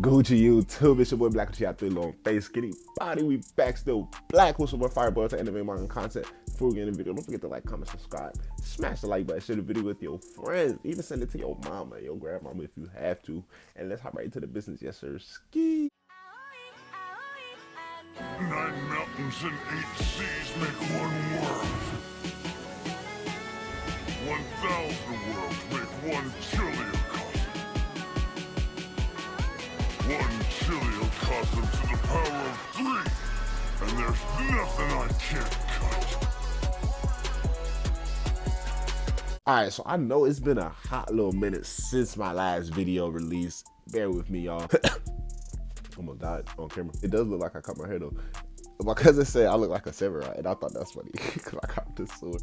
Gucci YouTube, it's your boy Black with you 3 long face, skinny body. We back still black with some more Fireball to anime manga content. Before we get in the video, don't forget to like, comment, subscribe, smash the like button, share the video with your friends, even send it to your mama, your grandmama if you have to. And let's hop right into the business, yes sir. Ski. 9 mountains and 8 seas make one world. 1,000 worlds make one chiliocosm. 1 chiliocosm to the power of 3, and there's nothing I can't cut. Alright, so I know it's been a hot little minute since my last video release. Bear with me, y'all. Almost died on camera. It does look like I cut my hair though. My cousin said I look like a samurai, and I thought that's funny because I got this sword.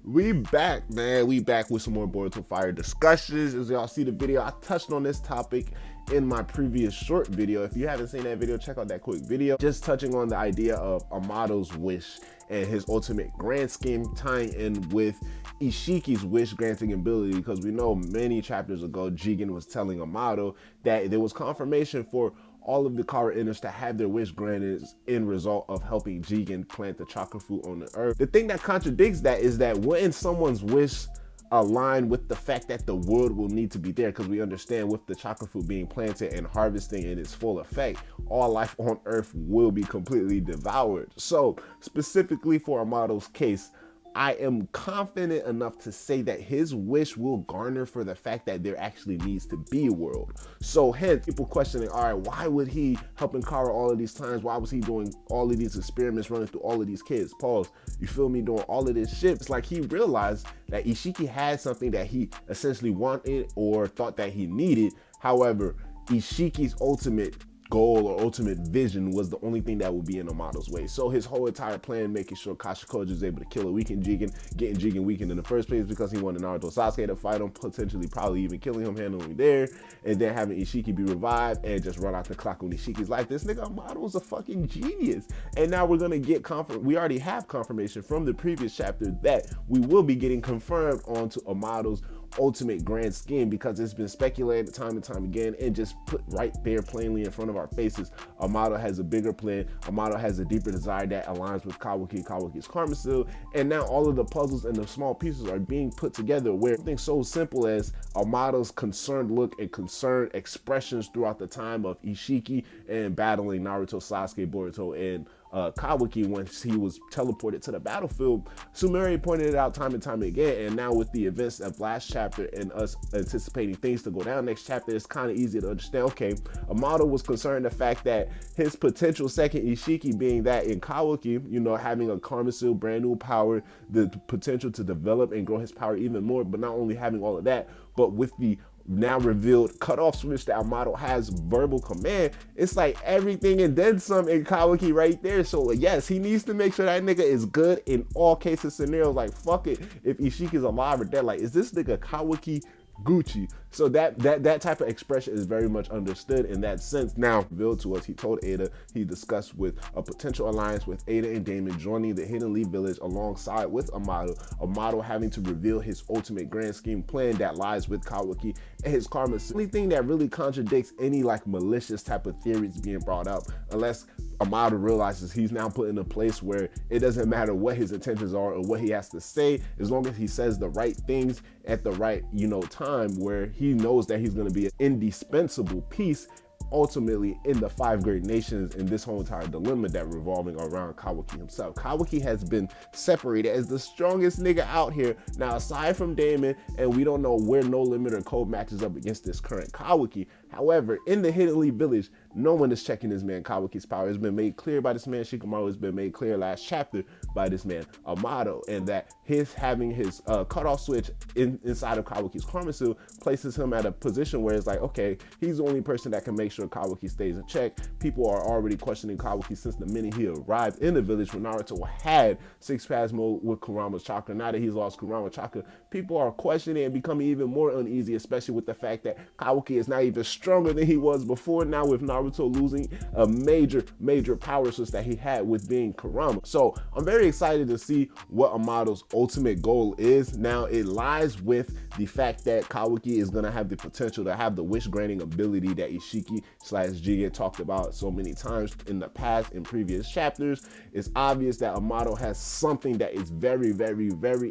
We back, man. We back with some more Boruto Fire discussions. As y'all see the video, I touched on this topic in my previous short video. If you haven't seen that video, check out that quick video. Just touching on the idea of Amado's wish and his ultimate grand scheme, tying in with Ishiki's wish granting ability, because we know many chapters ago Jigen was telling Amado that there was confirmation for all of the Kara Inners to have their wish granted in result of helping Jigen plant the chakra fruit on the earth. The thing that contradicts that is that wouldn't someone's wish align with the fact that the wood will need to be there, because we understand with the chakra fruit being planted and harvesting in its full effect, all life on earth will be completely devoured. So specifically for Amado's case, I am confident enough to say that his wish will garner for the fact that there actually needs to be a world. So hence people questioning, all right, why would he helping Kara all of these times? Why was he doing all of these experiments, running through all of these kids? Pause. You feel me? Doing all of this shit. It's like he realized that Ishiki had something that he essentially wanted or thought that he needed. However, Ishiki's ultimate goal or ultimate vision was the only thing that would be in Amado's way. So his whole entire plan, making sure Kashikoji is able to kill a weakened Jigen, getting Jigen weakened in the first place because he wanted Naruto Sasuke to fight him, potentially probably even killing him handling there, and then having Ishiki be revived and just run out the clock on Ishiki's life. This nigga Amado is a fucking genius. And now we're gonna get we already have confirmation from the previous chapter that we will be getting confirmed onto Amado's ultimate grand scheme, because it's been speculated time and time again and just put right there plainly in front of our faces. Amado has a bigger plan. Amado has a deeper desire that aligns with Kawaki's karma seal, and now all of the puzzles and the small pieces are being put together where something so simple as Amado's concerned look and concerned expressions throughout the time of Ishiki and battling Naruto, Sasuke, Boruto, and Kawaki when he was teleported to the battlefield. Sumeri pointed it out time and time again, and now with the events of last chapter and us anticipating things to go down next chapter, it's kind of easy to understand. Okay, Amado was concerned the fact that his potential second Ishiki being that in Kawaki, you know, having a karma seal, brand new power, the potential to develop and grow his power even more, but not only having all of that, but with the now revealed cutoff switch that Amado has verbal command, it's like everything and then some in Kawaki right there. So yes, he needs to make sure that nigga is good in all cases scenarios. Like fuck it if Ishiki's alive or dead, like is this nigga Kawaki Gucci? So that type of expression is very much understood in that sense. Now revealed to us, he told Ada he discussed with a potential alliance with Ada and Damon joining the Hidden Leaf Village alongside with Amado having to reveal his ultimate grand scheme plan that lies with Kawaki and his karma. The only thing that really contradicts any like malicious type of theories being brought up, unless Amado realizes he's now put in a place where it doesn't matter what his intentions are or what he has to say, as long as he says the right things at the right, you know, time, where he knows that he's going to be an indispensable piece ultimately in the 5 great nations in this whole entire dilemma that revolving around Kawaki himself. Kawaki has been separated as the strongest nigga out here now aside from Damon, and we don't know where No Limit or Code matches up against this current Kawaki. However, in the Hidden Leaf Village, no one is checking this man Kawaki's power. It's been made clear by this man Shikamaru. It's been made clear last chapter by this man Amado, and that his having his cutoff switch inside of Kawaki's karma seal places him at a position where it's like, okay, he's the only person that can make sure Kawaki stays in check. People are already questioning Kawaki since the minute he arrived in the village when Naruto had 6 pass mode with Kurama's chakra. Now that he's lost Kurama's chakra, people are questioning and becoming even more uneasy, especially with the fact that Kawaki is not even stronger than he was before now, with Naruto losing a major power source that he had with being Kurama. So I'm very excited to see what Amado's ultimate goal is. Now it lies with the fact that Kawaki is going to have the potential to have the wish granting ability that Ishiki / Jigen talked about so many times in the past in previous chapters. It's obvious that Amado has something that is very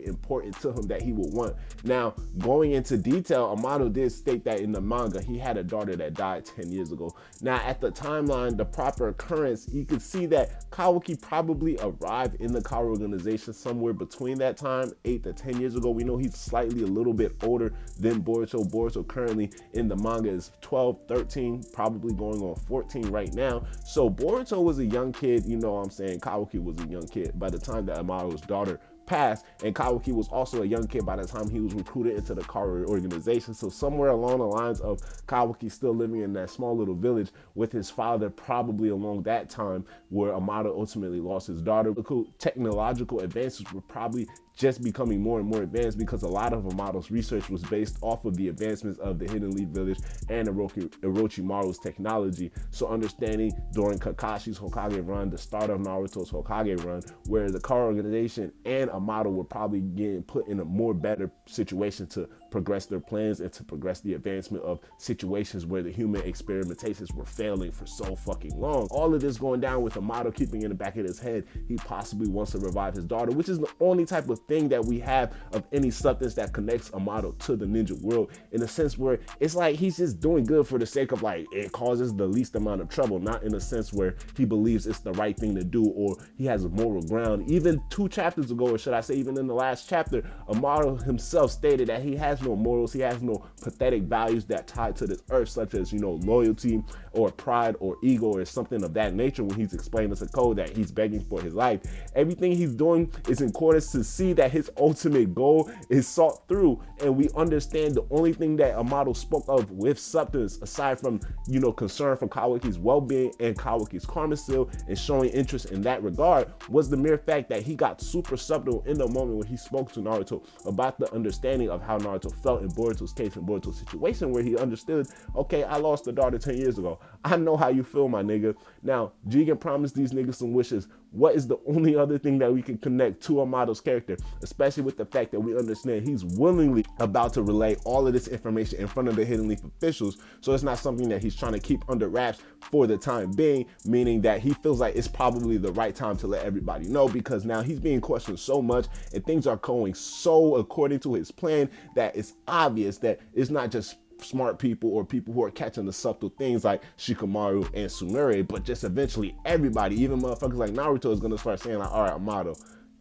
important to him that he will want. Now, going into detail, Amado did state that in the manga he had a daughter that died 10 years ago. Now, at the timeline, the proper occurrence, you could see that Kawaki probably arrived in the Kawa organization somewhere between that time, 8 to 10 years ago. We know he's slightly a little bit older than Boruto. Boruto currently in the manga is 12, 13, probably going on 14 right now. So Boruto was a young kid, you know what I'm saying? Kawaki was a young kid by the time that Amado's daughter passed, and Kawaki was also a young kid by the time he was recruited into the Kawa organization. So somewhere along the lines of Kawaki still living in that small little village with his father, probably along that time where Amado ultimately lost his daughter. Technological advances were probably just becoming more and more advanced, because a lot of Amado's research was based off of the advancements of the Hidden Leaf Village and Orochimaru's technology. So understanding during Kakashi's Hokage run, the start of Naruto's Hokage run, where the Kawa organization and Amado were probably getting put in a more better situation to progress their plans and to progress the advancement of situations where the human experimentations were failing for so fucking long. All of this going down with Amado keeping in the back of his head he possibly wants to revive his daughter, which is the only type of thing that we have of any substance that connects Amado to the ninja world, in a sense where it's like he's just doing good for the sake of like it causes the least amount of trouble, not in a sense where he believes it's the right thing to do or he has a moral ground. Even 2 chapters ago, or should I say even in the last chapter, Amado himself stated that he has no morals, he has no pathetic values that tie to this earth, such as, you know, loyalty or pride or ego or something of that nature. When he's explaining to Code that he's begging for his life, everything he's doing is in accordance to see that his ultimate goal is sought through. And we understand the only thing that Amado spoke of with substance, aside from, you know, concern for Kawaki's well-being and Kawaki's karma seal and showing interest in that regard, was the mere fact that he got super subtle in the moment when he spoke to Naruto about the understanding of how Naruto felt in Boruto's case and Boruto's situation, where he understood, okay, I lost a daughter 10 years ago. I know how you feel, my nigga. Now, Jigen promised these niggas some wishes. What is the only other thing that we can connect to Amado's character, especially with the fact that we understand he's willingly about to relay all of this information in front of the Hidden Leaf officials, so it's not something that he's trying to keep under wraps for the time being, meaning that he feels like it's probably the right time to let everybody know, because now he's being questioned so much and things are going so according to his plan that it's obvious that it's not just smart people or people who are catching the subtle things like Shikamaru and Sumire, but just eventually everybody, even motherfuckers like Naruto, is gonna start saying like, all right, Amado,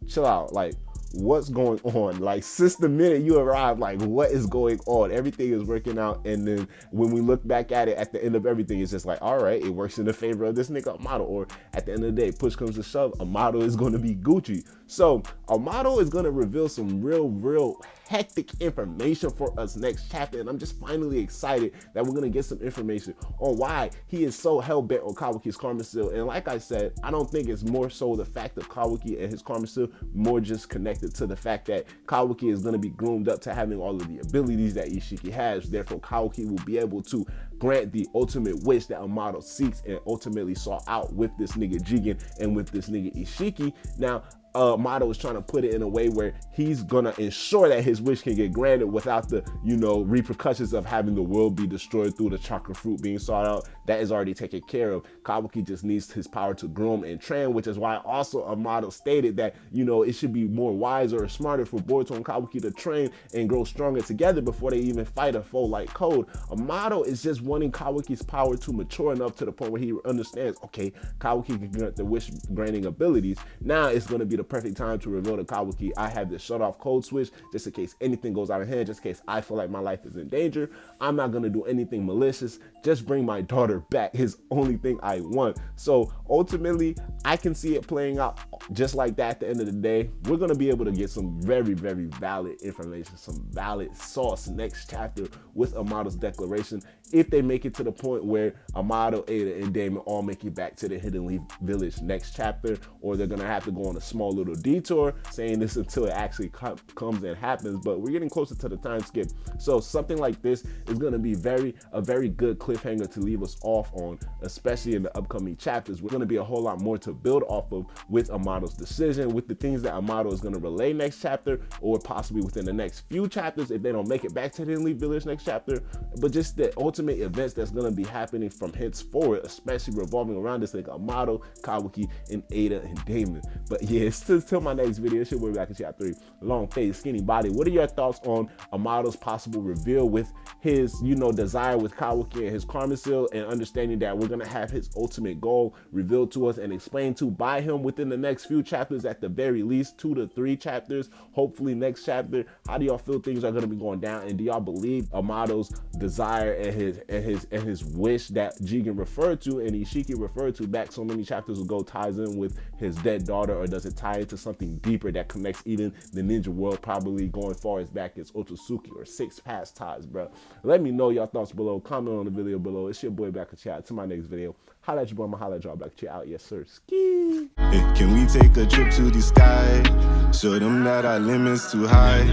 chill out, like what's going on? Like since the minute you arrived, like what is going on? Everything is working out, and then when we look back at it at the end of everything, it's just like, all right, it works in the favor of this nigga Amado, or at the end of the day, push comes to shove, Amado is going to be Gucci. So Amado is going to reveal some real hectic information for us next chapter, and I'm just finally excited that we're going to get some information on why he is so hell-bent on Kawaki's karma seal. And like I said, I don't think it's more so the fact of Kawaki and his karma seal, more just connected to the fact that Kawaki is going to be groomed up to having all of the abilities that Ishiki has. Therefore, Kawaki will be able to grant the ultimate wish that Amado seeks and ultimately sought out with this nigga Jigen and with this nigga Ishiki. Now, Amado is trying to put it in a way where he's gonna ensure that his wish can get granted without the, you know, repercussions of having the world be destroyed through the chakra fruit being sought out. That is already taken care of. Kawaki just needs his power to groom and train, which is why also Amado stated that, you know, it should be more wiser or smarter for Boruto and Kawaki to train and grow stronger together before they even fight a foe like Code. Amado is just wanting Kawaki's power to mature enough to the point where he understands, okay, Kawaki can grant the wish granting abilities. Now it's going to be the perfect time to reveal to Kawaki, I have this shut off code switch just in case anything goes out of hand, just in case I feel like my life is in danger. I'm not going to do anything malicious. Just bring my daughter back is only thing I want. So ultimately, I can see it playing out just like that. At the end of the day, we're going to be able to get some very valid information, some valid sauce next chapter with Amado's declaration, if they make it to the point where Amado, Ada, and Damon all make it back to the Hidden Leaf Village next chapter, or they're going to have to go on a small small little detour saying this until it actually comes and happens, but we're getting closer to the time skip. So something like this is going to be a very good cliffhanger to leave us off on, especially in the upcoming chapters. We're going to be a whole lot more to build off of with Amado's decision, with the things that Amado is going to relay next chapter, or possibly within the next few chapters if they don't make it back to the Elite Village next chapter. But just the ultimate events that's going to be happening from henceforward, especially revolving around this like Amado, Kawaki, and Ada and Damon. But yeah, it's till my next video. It's your boy back in chapter 3. Long face, skinny body. What are your thoughts on Amado's possible reveal with his, desire with Kawaki and his karma seal, and understanding that we're gonna have his ultimate goal revealed to us and explained to by him within the next few chapters, at the very least 2 to 3 chapters, hopefully next chapter? How do y'all feel things are gonna be going down, and do y'all believe Amado's desire and his wish that Jigen referred to and Ishiki referred to back so many chapters ago ties in with his dead daughter, or does it tie into something deeper that connects even the ninja world, probably going far as back as Otsutsuki or 6 past ties, bro? Let me know y'all thoughts below. Comment on the video below. It's your boy back at chat. To my next video. Holla at your boy. I'ma holla at y'all back at you out. Yes, sir. Ski. Hey, can we take a trip to the sky? Show them that our limit's too high.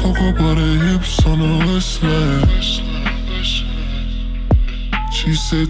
Cocoa butter hips on the west side. She said